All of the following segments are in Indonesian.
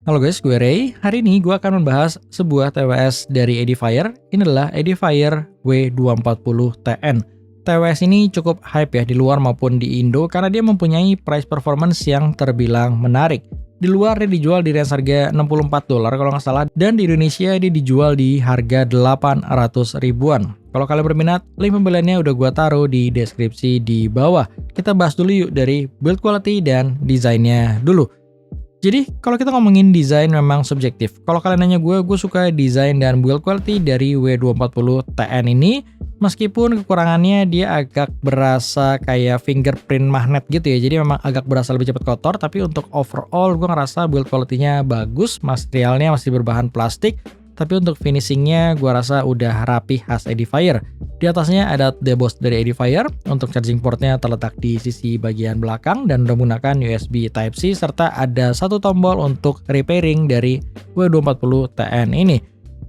Halo guys, gue Ray. Hari ini gue akan membahas sebuah TWS dari Edifier. Ini adalah Edifier W240TN. TWS ini cukup hype ya di luar maupun di Indo karena dia mempunyai price performance yang terbilang menarik. Di luar dia dijual di range harga $64 kalau nggak salah, dan di Indonesia dia dijual di harga 800 ribuan. Kalau kalian berminat, link pembeliannya udah gue taruh di deskripsi di bawah. Kita bahas dulu yuk dari build quality dan desainnya dulu. Jadi kalau kita ngomongin desain memang subjektif. Kalau kalian nanya gue suka desain dan build quality dari W240TN ini. Meskipun kekurangannya dia agak berasa kayak fingerprint magnet gitu ya. Jadi memang agak berasa lebih cepat kotor. Tapi untuk overall gue ngerasa build quality-nya bagus. Materialnya masih berbahan plastik. Tapi untuk finishingnya gue rasa udah rapi khas Edifier. Di atasnya ada deboss dari Edifier. Untuk charging portnya terletak di sisi bagian belakang dan menggunakan USB Type-C, serta ada satu tombol untuk repairing dari W240TN ini.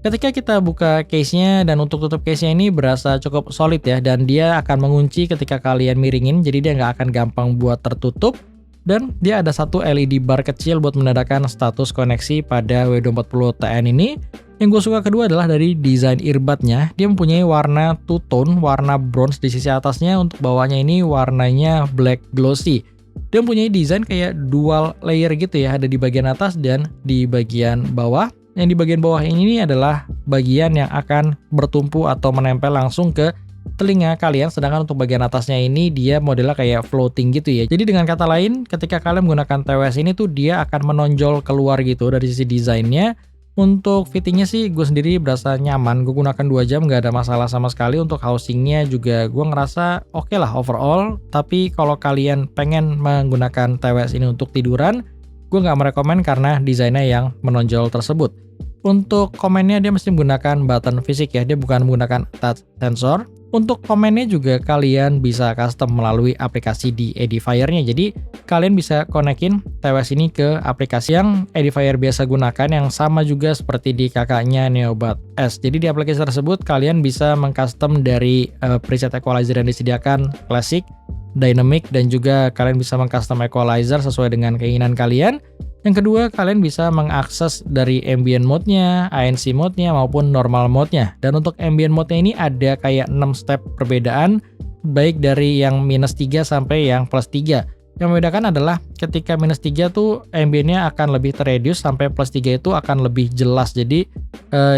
Ketika kita buka case-nya, dan untuk tutup case-nya ini berasa cukup solid ya, dan dia akan mengunci ketika kalian miringin, jadi dia nggak akan gampang buat tertutup. Dan dia ada satu LED bar kecil buat menandakan status koneksi pada W240TN ini. Yang gue suka kedua adalah dari desain earbudnya. Dia mempunyai warna two tone, warna bronze di sisi atasnya. Untuk bawahnya ini warnanya black glossy. Dia mempunyai desain kayak dual layer gitu ya. Ada di bagian atas dan di bagian bawah. Yang di bagian bawah ini adalah bagian yang akan bertumpu atau menempel langsung ke telinga kalian, sedangkan untuk bagian atasnya ini dia modelnya kayak floating gitu ya. Jadi dengan kata lain, ketika kalian menggunakan TWS ini tuh dia akan menonjol keluar gitu dari sisi desainnya. Untuk fittingnya sih gue sendiri berasa nyaman. Gue gunakan 2 jam nggak ada masalah sama sekali. Untuk housingnya juga gue ngerasa oke lah overall. Tapi kalau kalian pengen menggunakan TWS ini untuk tiduran, gue nggak merekomen karena desainnya yang menonjol tersebut. Untuk komennya dia mesti menggunakan button fisik ya, dia bukan menggunakan touch sensor. Untuk komennya juga kalian bisa custom melalui aplikasi di Edifier-nya. Jadi kalian bisa konekin TWS ini ke aplikasi yang Edifier biasa gunakan, yang sama juga seperti di kakaknya Neobat S. Jadi di aplikasi tersebut kalian bisa mengcustom dari preset equalizer yang disediakan, classic, dynamic, dan juga kalian bisa mengcustom equalizer sesuai dengan keinginan kalian. Yang kedua, kalian bisa mengakses dari ambient mode-nya, ANC mode-nya, maupun normal mode-nya. Dan untuk ambient mode-nya ini ada kayak 6 step perbedaan, baik dari yang -3 sampai yang +3. Yang membedakan adalah ketika -3 tuh ambientnya akan lebih terreduce, sampai +3 itu akan lebih jelas. Jadi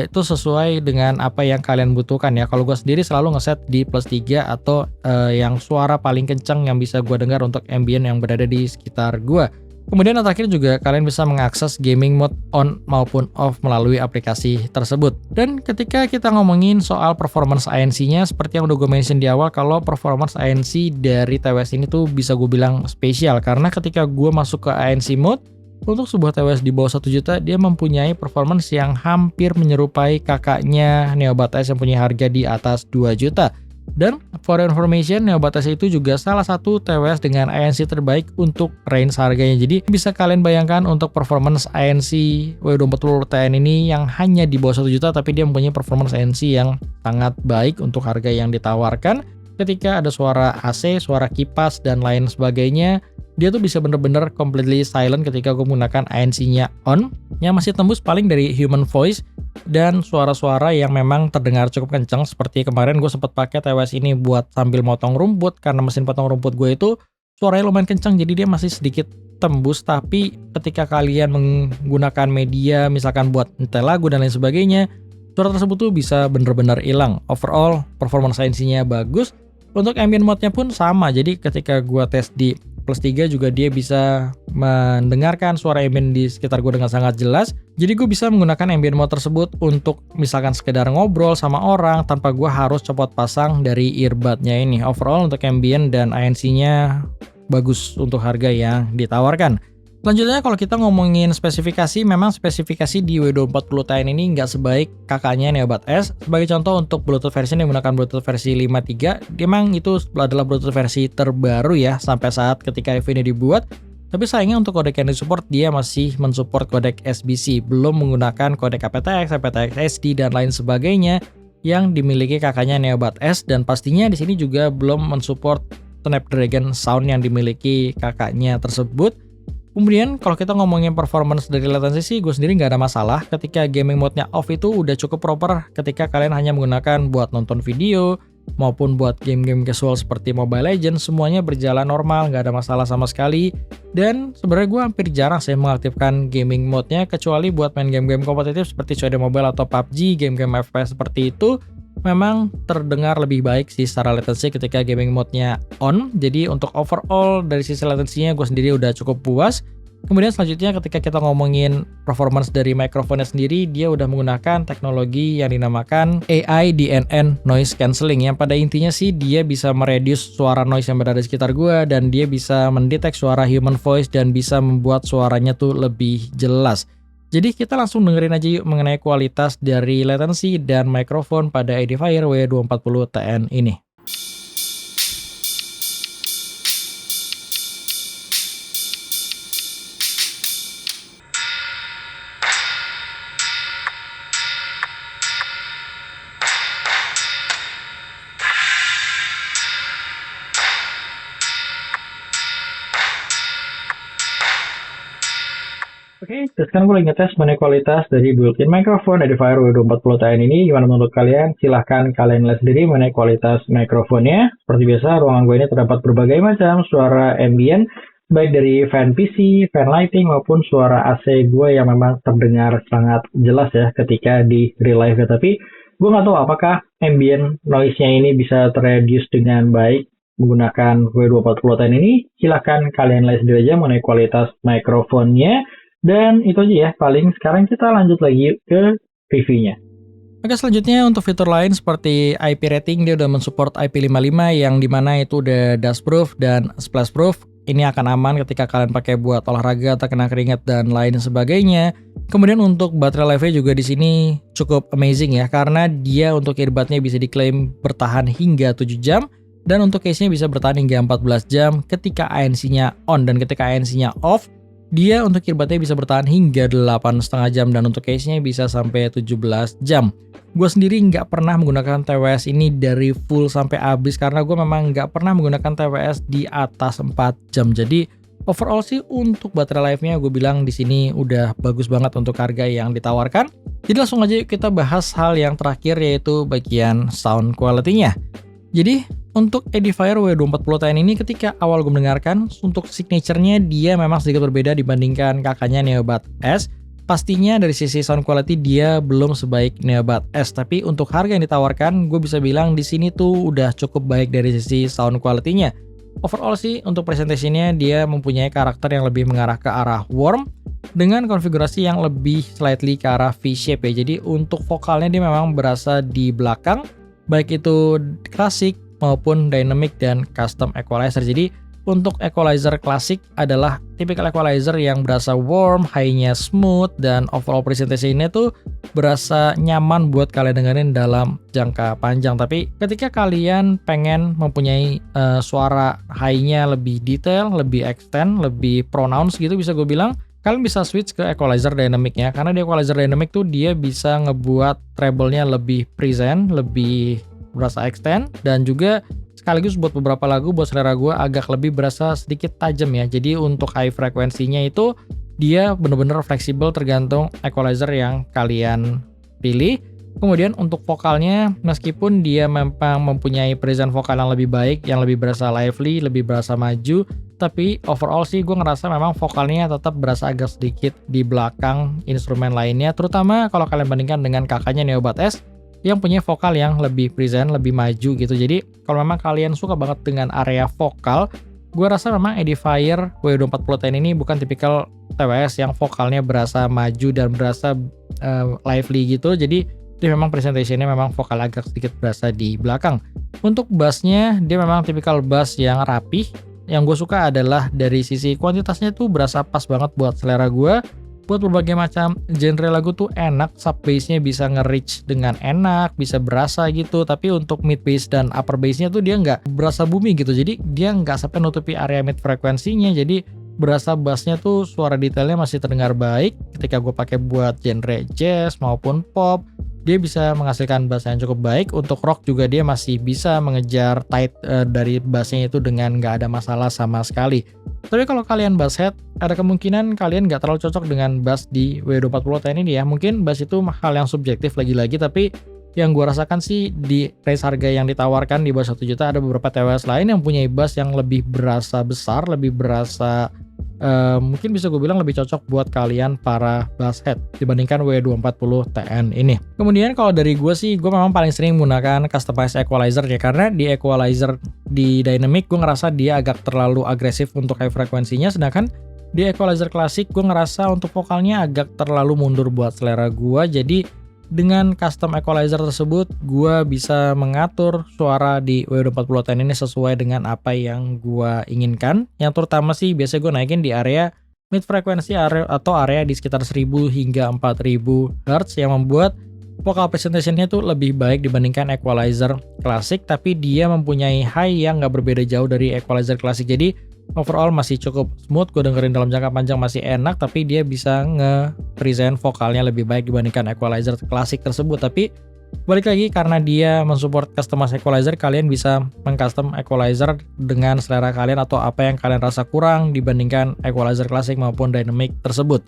itu sesuai dengan apa yang kalian butuhkan ya. Kalau gue sendiri selalu ngeset di +3 atau yang suara paling kenceng yang bisa gue dengar untuk ambient yang berada di sekitar gue. Kemudian yang terakhir juga kalian bisa mengakses gaming mode on maupun off melalui aplikasi tersebut. Dan ketika kita ngomongin soal performance ANC-nya, seperti yang udah gue mention di awal, kalau performance ANC dari TWS ini tuh bisa gue bilang spesial. Karena ketika gue masuk ke ANC mode, untuk sebuah TWS di bawah 1 juta, dia mempunyai performance yang hampir menyerupai kakaknya Neobat S yang punya harga di atas 2 juta. Dan for information, Neobat S itu juga salah satu TWS dengan ANC terbaik untuk range harganya. Jadi bisa kalian bayangkan untuk performance ANC W240TN ini yang hanya di bawah 1 juta, tapi dia mempunyai performance ANC yang sangat baik untuk harga yang ditawarkan. Ketika ada suara AC, suara kipas, dan lain sebagainya, dia tuh bisa bener-bener completely silent ketika gue menggunakan ANC-nya on, yang masih tembus paling dari human voice dan suara-suara yang memang terdengar cukup kencang. Seperti kemarin gue sempat pakai TWS ini buat sambil motong rumput, karena mesin potong rumput gue itu suaranya lumayan kencang, jadi dia masih sedikit tembus. Tapi ketika kalian menggunakan media misalkan buat nyetel lagu dan lain sebagainya, suara tersebut tuh bisa bener-bener hilang. Overall performance ANC-nya bagus. Untuk ambient mode-nya pun sama, jadi ketika gue tes di +3 juga dia bisa mendengarkan suara ambient di sekitar gue dengan sangat jelas. Jadi gue bisa menggunakan ambient mode tersebut untuk misalkan sekedar ngobrol sama orang tanpa gue harus copot pasang dari earbud-nya ini. Overall untuk ambient dan ANC-nya bagus untuk harga yang ditawarkan. Selanjutnya kalau kita ngomongin spesifikasi, memang spesifikasi di W240TN ini nggak sebaik kakaknya Neobat S. Sebagai contoh, untuk Bluetooth version yang menggunakan Bluetooth versi 5.3, memang itu adalah Bluetooth versi terbaru ya sampai saat ketika review ini dibuat. Tapi sayangnya untuk kodek yang disupport, dia masih mensupport kodek SBC, belum menggunakan kodek aptX, aptX SD, dan lain sebagainya yang dimiliki kakaknya Neobat S. Dan pastinya di sini juga belum mensupport Snapdragon Sound yang dimiliki kakaknya tersebut. Kemudian kalau kita ngomongin performance dari latency sih, gue sendiri nggak ada masalah ketika gaming mode-nya off itu udah cukup proper ketika kalian hanya menggunakan buat nonton video, maupun buat game-game casual seperti Mobile Legends, semuanya berjalan normal, nggak ada masalah sama sekali. Dan sebenarnya gue hampir jarang sih mengaktifkan gaming mode-nya, kecuali buat main game-game kompetitif seperti COD Mobile atau PUBG, game-game FPS seperti itu. Memang terdengar lebih baik sih secara latency ketika gaming mode-nya on. Jadi untuk overall dari sisi latensinya gue sendiri udah cukup puas. Kemudian selanjutnya ketika kita ngomongin performance dari mikrofonnya sendiri, dia udah menggunakan teknologi yang dinamakan AI DNN Noise Cancelling, yang pada intinya sih dia bisa mereduce suara noise yang berada di sekitar gue, dan dia bisa mendetek suara human voice dan bisa membuat suaranya tuh lebih jelas. Jadi kita langsung dengerin aja yuk mengenai kualitas dari latency dan mikrofon pada Edifier W240TN ini. Oke, sekarang gue lagi ngetes mengenai kualitas dari built-in microphone Edifier W240TN ini. Gimana menurut kalian? Silahkan kalian lihat sendiri mengenai kualitas mikrofonnya. Seperti biasa, ruangan gue ini terdapat berbagai macam suara ambient, baik dari fan PC, fan lighting, maupun suara AC gue yang memang terdengar sangat jelas ya ketika di real life. Tapi gue nggak tahu apakah ambient noise-nya ini bisa terreduce dengan baik menggunakan W240TN ini. Silahkan kalian lihat sendiri aja mengenai kualitas mikrofonnya. Dan itu aja ya, paling sekarang kita lanjut lagi ke reviewnya. Oke, selanjutnya untuk fitur lain seperti IP rating, dia udah mensupport IP55 yang dimana itu udah dustproof dan splashproof. Ini akan aman ketika kalian pakai buat olahraga, terkena keringat dan lain sebagainya. Kemudian untuk baterai life-nya juga di sini cukup amazing ya, karena dia untuk earbudnya bisa diklaim bertahan hingga 7 jam. Dan untuk case-nya bisa bertahan hingga 14 jam ketika ANC-nya on, dan ketika ANC-nya off, dia untuk earbudnya bisa bertahan hingga 8,5 jam, dan untuk case-nya bisa sampai 17 jam. Gue sendiri nggak pernah menggunakan TWS ini dari full sampai habis, karena gue memang nggak pernah menggunakan TWS di atas 4 jam. Jadi overall sih untuk baterai life-nya gue bilang di sini udah bagus banget untuk harga yang ditawarkan. Jadi langsung aja kita bahas hal yang terakhir, yaitu bagian sound quality-nya. Jadi untuk Edifier W240TN ini ketika awal gue mendengarkan, untuk signature-nya dia memang sedikit berbeda dibandingkan kakaknya Neobud S. Pastinya dari sisi sound quality dia belum sebaik Neobud S, tapi untuk harga yang ditawarkan gue bisa bilang di sini tuh udah cukup baik dari sisi sound quality-nya. Overall sih untuk presentasinya dia mempunyai karakter yang lebih mengarah ke arah warm dengan konfigurasi yang lebih slightly ke arah V-shape ya. Jadi untuk vokalnya dia memang berasa di belakang, baik itu klasik maupun dynamic dan custom equalizer. Jadi untuk equalizer klasik adalah tipikal equalizer yang berasa warm, high-nya smooth, dan overall presentasinya tuh berasa nyaman buat kalian dengerin dalam jangka panjang. Tapi ketika kalian pengen mempunyai suara high-nya lebih detail, lebih extend, lebih pronounce gitu bisa gue bilang, kalian bisa switch ke equalizer dynamic-nya. Karena di equalizer dynamic tuh dia bisa ngebuat treble-nya lebih present, lebih berasa extend, dan juga sekaligus buat beberapa lagu buat selera gue agak lebih berasa sedikit tajam ya. Jadi untuk high frekuensinya itu dia bener-bener fleksibel tergantung equalizer yang kalian pilih. Kemudian untuk vokalnya, meskipun dia memang mempunyai present vokal yang lebih baik, yang lebih berasa lively, lebih berasa maju, tapi overall sih gue ngerasa memang vokalnya tetap berasa agak sedikit di belakang instrumen lainnya, terutama kalau kalian bandingkan dengan kakaknya Neobud S yang punya vokal yang lebih present, lebih maju gitu. Jadi kalau memang kalian suka banget dengan area vokal, gue rasa memang Edifier W240TN ini bukan tipikal TWS yang vokalnya berasa maju dan berasa lively gitu. Jadi dia memang presentationnya memang vokal agak sedikit berasa di belakang. Untuk bassnya dia memang tipikal bass yang rapih. Yang gue suka adalah dari sisi kuantitasnya tuh berasa pas banget buat selera gue. Buat berbagai macam genre lagu tuh enak, sub bass-nya bisa nge-reach dengan enak, bisa berasa gitu. Tapi untuk mid bass dan upper bass-nya tuh dia nggak berasa booming gitu. Jadi dia nggak sampai nutupi area mid frekuensinya. Jadi berasa bass-nya tuh suara detailnya masih terdengar baik. Ketika gue pakai buat genre jazz maupun pop, dia bisa menghasilkan bass yang cukup baik. Untuk rock juga dia masih bisa mengejar tight dari bass-nya itu dengan nggak ada masalah sama sekali. Tapi kalau kalian bass head, ada kemungkinan kalian nggak terlalu cocok dengan bass di W240 TN ini ya. Mungkin bass itu hal yang subjektif lagi-lagi, tapi yang gua rasakan sih di range harga yang ditawarkan di bawah 1 juta ada beberapa TWS lain yang punya bass yang lebih berasa besar, lebih berasa mungkin bisa gue bilang lebih cocok buat kalian para bass head dibandingkan W240 TN ini. Kemudian kalau dari gue sih, gue memang paling sering menggunakan customized equalizer ya, karena di equalizer di dynamic gue ngerasa dia agak terlalu agresif untuk high frekuensinya, sedangkan di equalizer klasik gue ngerasa untuk vokalnya agak terlalu mundur buat selera gue. Jadi dengan custom equalizer tersebut, gue bisa mengatur suara di W240 TN ini sesuai dengan apa yang gue inginkan. Yang terutama sih biasanya gue naikin di area mid frekuensi atau area di sekitar 1000 hingga 4000 Hz yang membuat vocal presentation-nya tuh lebih baik dibandingkan equalizer klasik, tapi dia mempunyai high yang nggak berbeda jauh dari equalizer klasik. Jadi overall masih cukup smooth, gue dengerin dalam jangka panjang masih enak, tapi dia bisa nge-present vokalnya lebih baik dibandingkan equalizer klasik tersebut. Tapi balik lagi, karena dia mensupport customized equalizer, kalian bisa mengcustom equalizer dengan selera kalian atau apa yang kalian rasa kurang dibandingkan equalizer klasik maupun dynamic tersebut.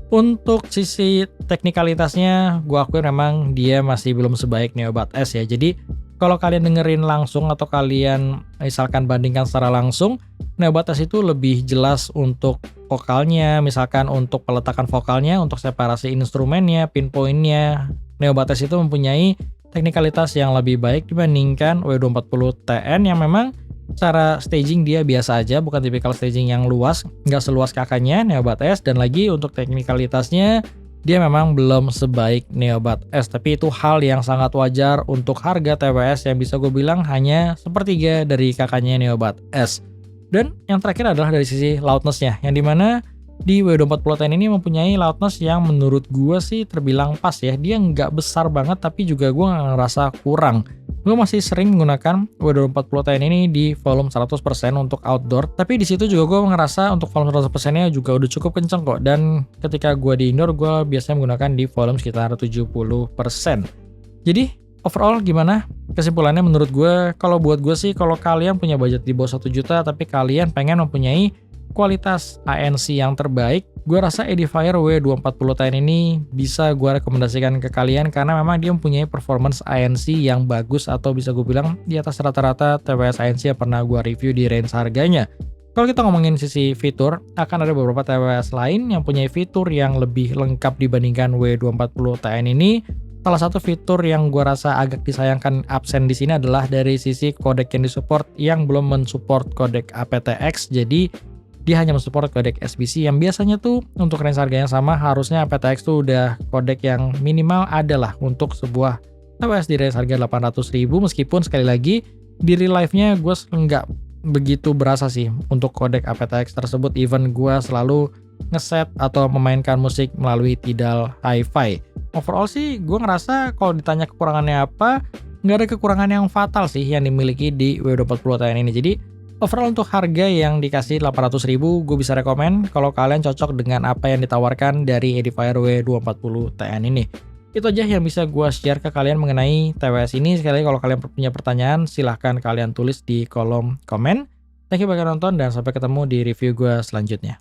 Untuk sisi teknikalitasnya, gue akuin memang dia masih belum sebaik Neobat S ya. Jadi kalau kalian dengerin langsung atau kalian misalkan bandingkan secara langsung, Neobat S itu lebih jelas untuk vokalnya, misalkan untuk peletakan vokalnya, untuk separasi instrumennya, pinpointnya. Neobat S itu mempunyai teknikalitas yang lebih baik dibandingkan W240 TN yang memang secara staging dia biasa aja, bukan tipikal staging yang luas, nggak seluas kakaknya Neobat S, dan lagi untuk teknikalitasnya dia memang belum sebaik Neobat S, tapi itu hal yang sangat wajar untuk harga TWS yang bisa gue bilang hanya sepertiga dari kakaknya Neobat S. Dan yang terakhir adalah dari sisi loudness-nya, yang dimana di W240 TN ini mempunyai loudness yang menurut gue sih terbilang pas ya. Dia nggak besar banget, tapi juga gue nggak ngerasa kurang. Gue masih sering menggunakan W240 TN ini di volume 100% untuk outdoor, tapi di situ juga gue ngerasa untuk volume 100%-nya juga udah cukup kenceng kok. Dan ketika gue di indoor, gue biasanya menggunakan di volume sekitar 70%. Jadi overall gimana? Kesimpulannya menurut gue, kalau buat gue sih, kalau kalian punya budget di bawah 1 juta tapi kalian pengen mempunyai kualitas ANC yang terbaik, gue rasa Edifier W240 TN ini bisa gue rekomendasikan ke kalian karena memang dia mempunyai performance ANC yang bagus, atau bisa gue bilang di atas rata-rata TWS ANC yang pernah gue review di range harganya. Kalau kita ngomongin sisi fitur, akan ada beberapa TWS lain yang punya fitur yang lebih lengkap dibandingkan W240 TN ini. Salah satu fitur yang gue rasa agak disayangkan absen di sini adalah dari sisi kodek yang disupport yang belum mensupport kodek aptX. Jadi dia hanya mensupport kodek SBC yang biasanya tuh untuk range harga yang sama harusnya aptX tuh udah kodek yang minimal adalah untuk sebuah TWS di range harga 800.000, meskipun sekali lagi di real life-nya gue nggak begitu berasa sih untuk kodek aptX tersebut. Even gue selalu ngeset atau memainkan musik melalui Tidal Hi-Fi. Overall sih gue ngerasa kalau ditanya kekurangannya apa, nggak ada kekurangan yang fatal sih yang dimiliki di W240 TN ini. Jadi overall untuk harga yang dikasih 800.000, gue bisa rekomen kalau kalian cocok dengan apa yang ditawarkan dari Edifier W240 TN ini. Itu aja yang bisa gue share ke kalian mengenai TWS ini. Sekali lagi kalau kalian punya pertanyaan, silahkan kalian tulis di kolom komen. Thank you bagi nonton dan sampai ketemu di review gue selanjutnya.